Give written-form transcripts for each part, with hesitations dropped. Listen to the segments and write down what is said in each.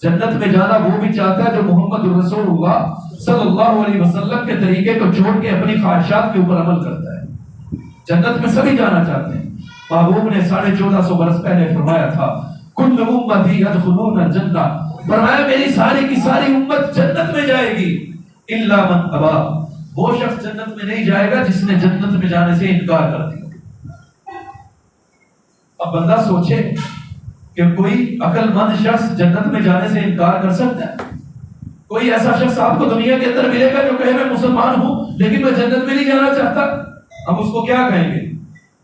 جنت میں جانا وہ بھی چاہتا ہے جو محمد رسول اللہ صلی اللہ علیہ وسلم کے طریقے کو چھوڑ کے اپنی خواہشات کے اوپر عمل کرتا ہے۔ جنت میں سبھی جانا چاہتے ہیں۔ محبوب نے 1450 برس پہلے فرمایا تھا کل امتی یدخلون الجنہ، فرمایا میری ساری کی ساری امت جنت میں جائے گی الا من ابا، وہ شخص جنت میں نہیں جائے گا جس نے جنت میں جانے سے انکار کر دیا۔ اب بندہ سوچے کہ کوئی عقل مند شخص جنت میں جانے سے انکار کر سکتا ہے؟ کوئی ایسا شخص آپ کو دنیا کے اندر ملے گا جو کہے میں مسلمان ہوں لیکن میں جنت میں نہیں جانا چاہتا؟ ہم اس کو کیا کہیں گے؟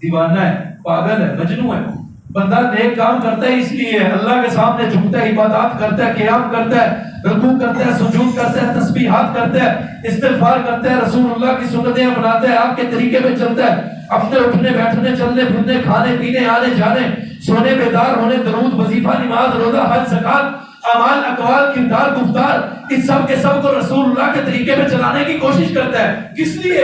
دیوانہ ہے، پاگل ہے، مجنون ہے۔ بندہ نیک کام کرتا ہے اس لیے اللہ کے سامنے جھکتا ہے، عبادات کرتا ہے، قیام کرتا ہے، رکوع کرتا ہے، سجود کرتا ہے، تسبیحات کرتا ہے، استغفار کرتا ہے، رسول اللہ کی سنتیں اپناتا ہے، آپ کے طریقے پہ چلتا ہے، اپنے اٹھنے بیٹھنے چلنے پھرنے کھانے پینے آنے جانے سونے بیدار ہونے درود وظیفہ نماز روزہ حج زکات اعمال اقوال کردار گفتار اس سب کے سب کو رسول اللہ کے طریقے پہ چلانے کی کوشش کرتا ہے۔ کس لیے؟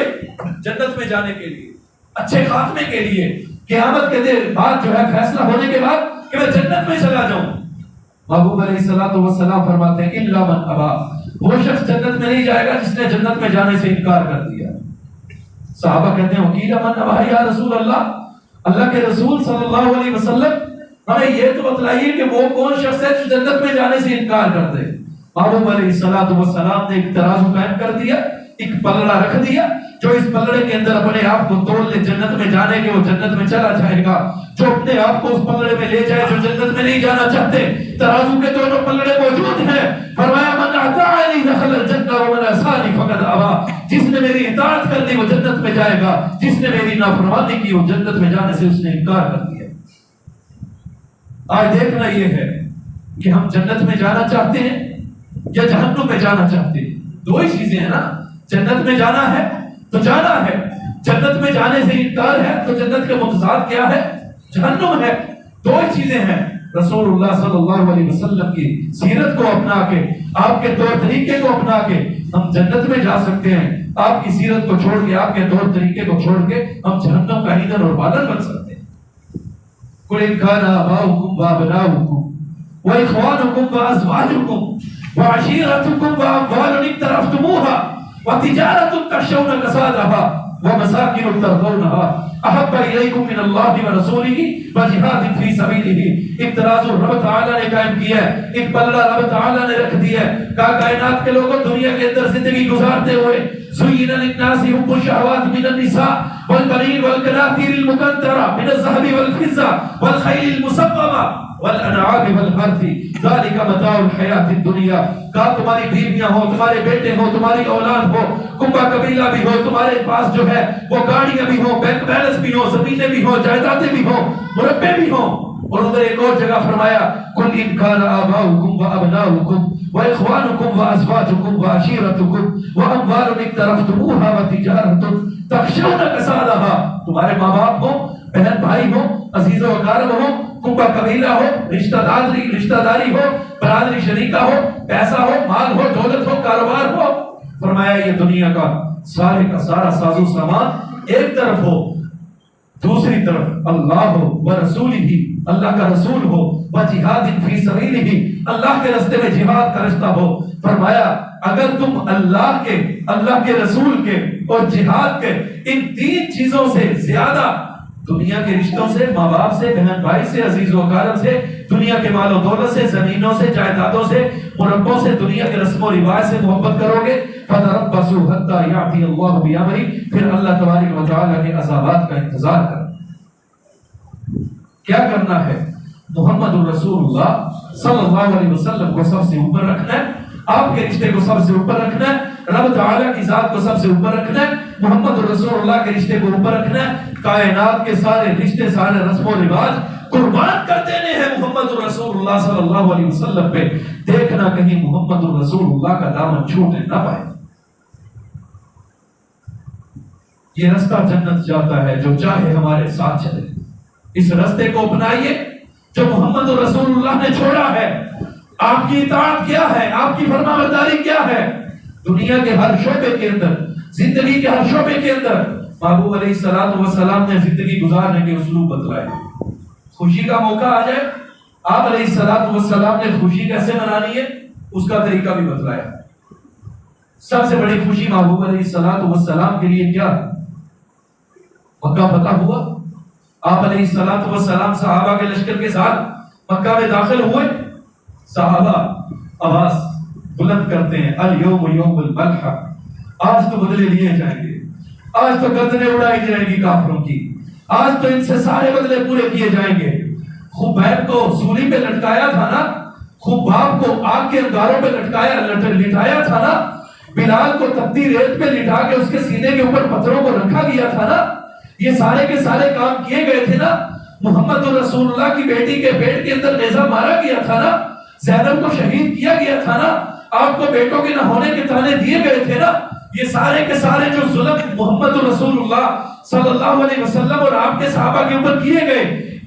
جنت میں جانے کے لیے، اچھے خاتمے کے لیے، قیامت کے دن بعد جو ہے فیصلہ ہونے کے بعد کہ میں جنت میں چلا جاؤں۔ محبوب علیہ الصلوۃ والسلام فرماتے ہیں الا من ابا، وہ شخص جنت میں نہیں جائے گا جس نے جنت میں جانے سے انکار کر دیا۔ صحابہ کہتے ہیں وکیل من ابا یا رسول اللہ، اللہ کے رسول صلی اللہ علیہ وسلم ہمیں یہ تو بتلائیے کہ وہ کون شخص ہے جو جنت میں جانے سے انکار کر دے۔ محبوب علیہ الصلوۃ والسلام نے ایک ترازو قائم کر دیا، ایک پلڑا رکھ دیا، جو اس پلڑے کے اندر اپنے آپ کو تول لے جنت میں جانے کے وہ جنت میں چلا جائے گا، جو اپنے آپ کو اس پلڑے میں لے جائے جو جنت میں نہیں جانا چاہتے۔ ترازو کے دونوں پلڑے موجود ہیں، فرمایا من اطاعنی دخل الجنہ ومن عصانی فقد ابا، جس نے میری اطاعت کر لی وہ جنت میں جائے گا، جس نے میری نافرمانی کی وہ جنت میں جانے سے اس نے انکار کر دیا۔ آج دیکھنا یہ ہے کہ ہم جنت میں جانا چاہتے ہیں یا جہنم میں جانا چاہتے ہیں؟ دو ہی چیزیں ہیں نا، جنت میں جانا ہے تو جانا ہے، جنت میں جانے سے انکار ہے تو جنت کے متضاد کیا ہے؟ جہنم ہے۔ دو ہی چیزیں ہیں۔ رسول اللہ صلی اللہ علیہ وسلم کی سیرت کو اپنا کے، آپ کے طور طریقے کو اپنا کے ہم جنت میں جا سکتے ہیں، آپ کی سیرت کو چھوڑ کے آپ کے طور طریقے کو چھوڑ کے ہم جہنم کا ایندھن اور بالن بن سکتے ہیں۔ قل ان كان آباؤكم وأبناؤكم وإخوانكم وأزواجكم وعشيرتكم وأموال اقترفتموها وتجارة تخشون كسادها ومساكن ترضونها احب الیکم من اللہ ورسولہ وجہاد فی سبیلہ۔ ایک ترازو رب تعالیٰ نے قائم کیا ہے، ایک پلڑا رب تعالیٰ نے رکھ دیا ہے۔ کہا کائنات کے لوگوں دنیا کے اندر زندگی گزارتے ہوئے زین للناس حب الشہوات من النساء والبنین والقناطیر المقنطرہ من الذهب والفضة والخیل المسومہ والانعام والحرث ذلك متاع الحیات الدنیا۔ کہا تمہاری بیویاں ہو، تمہارے بیٹے ہو، تمہاری اولاد ہو، کنبہ قبیلہ بھی ہو، تمہارے پاس جو ہے وہ گاڑیاں بھی ہوں، بینک بیلنس بھی ہوں، زمینیں بھی ہوں، جائیدادیں بھی ہوں، مربے بھی ہوں۔ اور ادھر ایک اور جگہ فرمایا قل ان كان آباؤكم وأبناؤكم وإخوانكم وأزواجكم وعشيرتكم وأموال اقترفتموها وتجارة تخشون كسادها۔ تمہارے ماں باپ ہو، بہن بھائی ہو، عزیز و اقارب ہو، کنبہ قبیلہ ہو، رشتہ داری ہو، برادری شریکہ ہو، پیسہ ہو، مال ہو، دولت ہو، کاروبار ہو۔ فرمایا یہ دنیا کا سارے کا سارا ساز و سامان ایک طرف ہو، دوسری طرف اللہ ہو ورسولہ، اللہ کا رسول ہو، وجہاد فی سبیلہ، اللہ کے راستے میں جہاد کا رشتہ ہو۔ فرمایا اگر تم اللہ کے رسول کے اور جہاد کے ان تین چیزوں سے زیادہ دنیا کے رشتوں سے، ماں باپ سے، بہن بھائی سے، عزیز و اقارب سے، دنیا کے مال و دولت سے، زمینوں سے، جائیدادوں سے، مربوں سے، دنیا کے رسم و رواج سے محبت کرو گے فَتَرَبَّصُوا حَتَّى يَأْتِيَ اللَّهُ بِأَمْرِهِ، پھر اللہ تبارک و تعالیٰ کے عذابات کا انتظار کرو۔ کیا کرنا ہے؟ محمد الرسول اللہ صلی اللہ علیہ وسلم کو سب سے اوپر رکھنا ہے، آپ کے رشتے کو سب سے اوپر رکھنا ہے، رب تعالیٰ کی ذات کو سب سے اوپر رکھنا ہے، محمد الرسول اللہ کے رشتے کو اوپر رکھنا ہے، کائنات کے سارے رشتے سارے رسم و رواج قربان کر دینے ہیں محمد الرسول اللہ صلی اللہ علیہ وسلم پہ۔ دیکھنا کہیں محمد الرسول اللہ کا دامن چھوٹے نہ پائے۔ یہ رستہ جنت جاتا ہے جو چاہے ہمارے ساتھ چلے، اس رستے کو اپنائیے جو محمد رسول اللہ نے چھوڑا ہے۔ آپ کی اطاعت کیا ہے؟ آپ کی فرمانبرداری کیا ہے؟ دنیا کے ہر شعبے کے اندر، زندگی کے ہر شعبے کے اندر محبوب علیہ السلام نے زندگی گزارنے کے اسلوب بتلائے۔ خوشی کا موقع آ جائے آپ علیہ السلام نے خوشی کیسے منانی ہے اس کا طریقہ بھی بتلایا. سب سے بڑی خوشی محبوب علیہ السلام کے لیے کیا؟ مکہ فتح ہوا. آپ علیہ السلام صحابہ کے لشکر کے ساتھ مکہ میں داخل ہوئے. صحابہ آواز بلند کرتے ہیں الیوم یوم البلح، آج تو بدلے لیے جائیں گے، آج تو گردنیں اڑائی جائیں گی کافروں کی، آج تو ان سے سارے بدلے پورے کیے جائیں گے. خبیب کو سولی پہ لٹکایا تھا نا، خباب کو آگ کے انگاروں پہ لٹایا تھا نا، بلال کو تپتی ریت پہ لٹا کے اس کے سینے کے اوپر پتھروں کو رکھا گیا تھا نا. یہ سارے کے سارے کام کیے گئے تھے نا. محمد رسول اللہ کی بیٹی کے پیٹ کے اندر نیزہ مارا گیا تھا نا، زینب کو شہید کیا گیا تھا نا، آپ کو بیٹوں کے نہ ہونے کے تانے دیے گئے تھے نا. یہ سارے کے سارے جو ظلم محمد رسول اللہ صلی اللہ علیہ وسلم اور آپ کے صحابہ کے اوپر کیے گئے،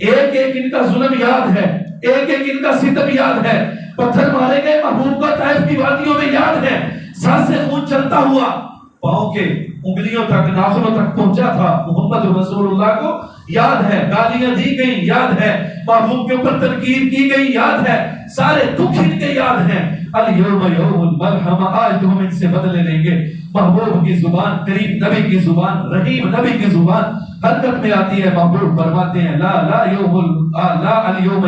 ایک ایک ان کا ظلم یاد ہے، ایک ایک ان کا ستم یاد ہے. پتھر مارے گئے محبوب کا طائف کی وادیوں میں یاد ہے. سر سے خون چلتا ہوا پاؤں کے انگلیوں تک ناخنوں تک پہنچا تھا، محمد رسول اللہ کو یاد ہے. گالیاں دی گئی یاد ہے، محبوب کے اوپر تنقید کی گئی یاد ہے، سارے دکھ ان کے یاد ہیں. الیوم یوم البلح، آج تو ہم ان سے بدلے لیں گے. محبوب کی زبان، کریم نبی کی زبان، رحیم نبی کی زبان حرکت میں آتی ہے. محبوب فرماتے ہیں لا الیوم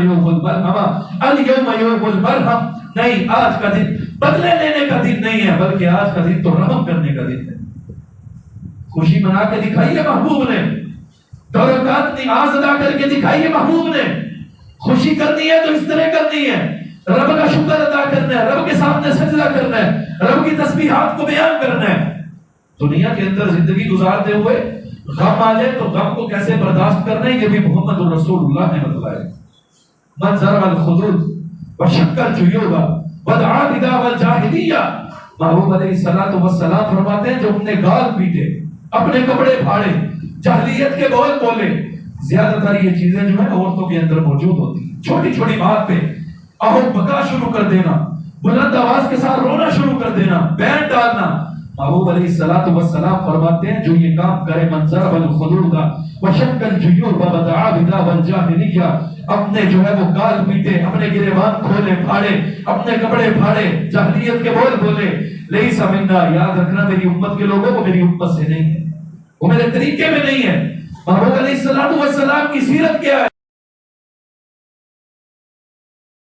یوم البلح، الیوم یوم البلح، نہیں آج کا دن بدلے لینے کا دن نہیں ہے، بلکہ آج کا دن تو رحم کرنے کا دن ہے. خوشی منا کے دکھائی ہے محبوب نے، دو رکعت نماز ادا کر کے دکھائی ہے محبوب نے. خوشی کرنی ہے تو اس طرح کرنی ہے، رب کا شکر ادا کرنا ہے، رب کے سامنے سجدہ کرنا ہے، رب کی تسبیحات کو بیان کرنا ہے. دنیا کے اندر زندگی گزارتے ہوئے غم آ جائے تو غم کو کیسے برداشت کرنا ہے، یہ بھی محمد رسول اللہ نے بتلایا. من ضرب الخدود وشق الجیوب ودعا بدعوى الجاہلیہ، محبوب علیہ السلام فرماتے ہیں جو ہم نے گال پیٹے، اپنے کپڑے پھاڑے، جاہلیت کے بول بولے. زیادہ تر یہ چیزیں جو ہیں عورتوں کے اندر موجود ہوتی ہیں. چھوٹی چھوٹی بات پہ آہو بکا شروع کر دینا، بلند آواز کے ساتھ رونا شروع کر دینا، بینڈ ڈالنا. محبوب علیہ السلام فرماتے ہیں جو یہ کام کرے من ضرب الخدود وشق الجیوب ودعا بدعوى الجاہلیہ، اپنے جو ہے وہ گال پیٹے، اپنے گریبان کھولے پھاڑے، اپنے کپڑے پھاڑے، جاہلیت کے بول بولے. لیس منا، یاد رکھنا میری امت کے لوگوں کو میری امت سے نہیں ہے، وہ میرے طریقے میں نہیں ہے. محبوب علیہ السلام کی سیرت کیا ہے؟